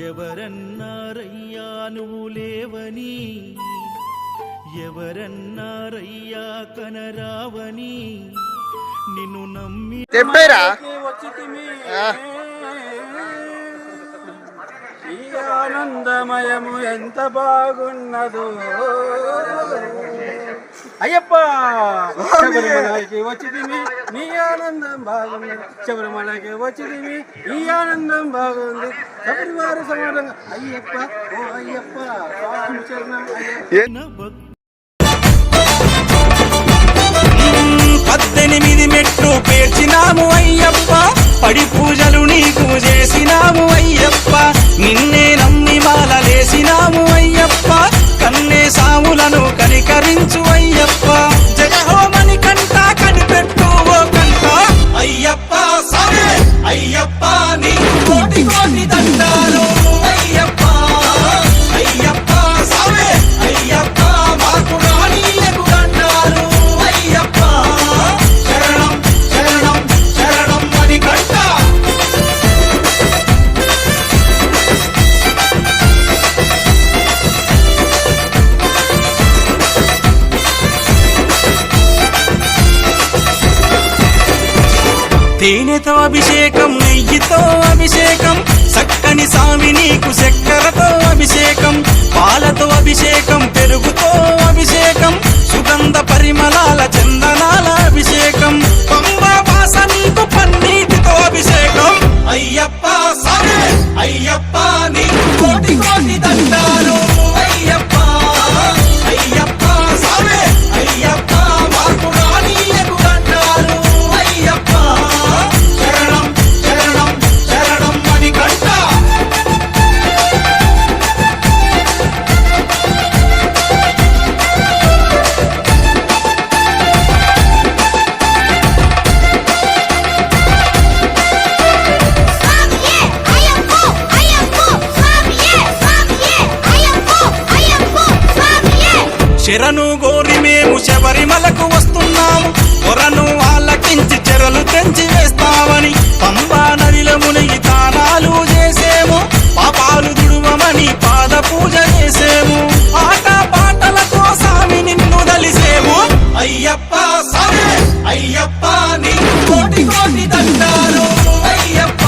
ఎవరన్నారయ్యా నువ్వు లేవని, ఎవరన్నారయ్యా కనరావని, నిన్ను నమ్మి ఈ ఆనందమయము ఎంత బాగున్నదో అయ్యప్ప. శబరిమలకి వచ్చింది నీ ఆనందం బాగుంది, శబరిమలకి వచ్చింది ఈ ఆనందం బాగుంది, శబరివారి సమానంగా అయ్యప్ప ఓ అయ్యప్ప స్వామి చరణం అయ్యప్ప. 18 మెట్లు పేర్చినాము అయ్యప్ప, పడి పూజలు నీకు చేసినాము అయ్యప్ప, నిన్నే నమ్మి మాలలేసినాము అయ్యప్ప, కన్నే సాములను కనికరించు అయ్యప్ప, జయహోమని కంట కనిపెట్టు ఓ కంట అయ్యప్ప సామే అయ్యప్ప, నీ కోటి కోటి దండాలు అయ్యప్ప, అయ్యప్ప సామే అయ్యప్ప, మాకు రానీయకు దండాలు అయ్యప్ప, శరణం శరణం శరణం అని కంట. తేనెతో అభిషేకం, నెయ్యితో అభిషేకం, చక్కని సామి నీకు చక్కెరతో అభిషేకం, పాలతో అభిషేకం, పెరుగుతో అభిషేకం, సుగంధ పరిమళాల చందనాల అభిషేకం, పంబా వాస నీకు పన్నీటితో అభిషేకం అయ్యప్ప సామే అయ్యప్ప, నీకు కోటి కోటి దండాలు అయ్యప్ప, అయ్యప్ప సామే అయ్యప్ప, మాకు రానీయకు దండాలు అయ్యప్ప, శరణం శరణం శరణం అని కంట. చెరను గోరి మేము శబరిమలకు వస్తున్నాము, కొరను ఆలకించి చెరలు తెంచి వేస్తామని, పంబా నదిలో మునిగి తానాలు చేసేము, పాపాలు దుడువమని పాద పూజ చేసేము, ఆట పాటలతో సామి నిన్ను దలిసేము అయ్యప్ప సామే అయ్యప్ప, నీ కోటి కోటి దండాలు అయ్యప్ప,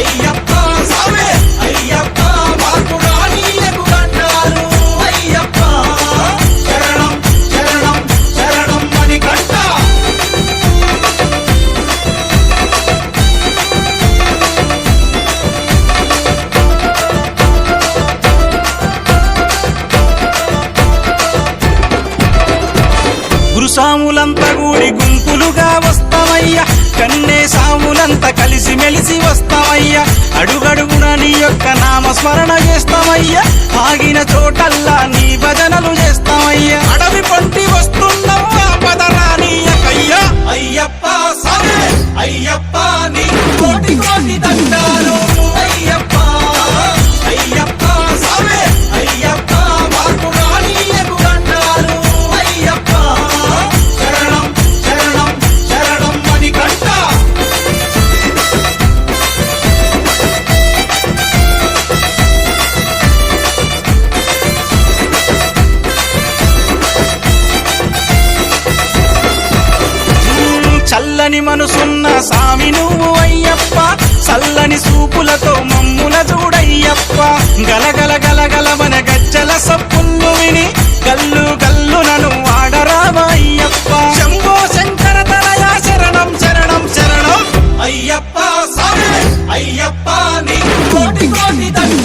అయ్యప్ప సామే అయ్యప్ప, మాకు రానీయకు దండాలు అయ్యప్ప, శరణం శరణం శరణం అని కంట. గురుసాములంతా కూడి గుంపులుగా వస్తామయ్యా, కన్నే సాములంతా కలిసి మెలిసి వస్తామయ్యా, అడుగడుగున నీ యొక్క నామస్మరణ చేస్తామయ్యా, ఆగిన చోటల్లా నీ భజనలు చేస్తామయ్యా, అడవి పొంటి వస్తున్నావా పదరానీయకయ్యా అయ్యప్ప సామే అయ్యప్ప, నీ కోటి కోటి దండాలు అయ్యప్ప, అయ్యప్ప సామే అయ్యప్ప, మాకు రానీయకు దండాలు అయ్యప్ప, శరణం శరణం శరణం అని కంట. చల్లని మనసున్న సామి నువ్వు అయ్యప్ప, చల్లని సూపులతో మమ్ముల చూడయ్యప్ప, గలగల గలగలమన గజ్జల సప్పుళ్ళు విని గల్లు గల్లు నన్ను వాడరావా అయ్యప్ప, శంభో శంకర తనయ శరణం శరణం శరణం అయ్యప్ప సామే అయ్యప్ప, నీ కోటి కోటి దండాలు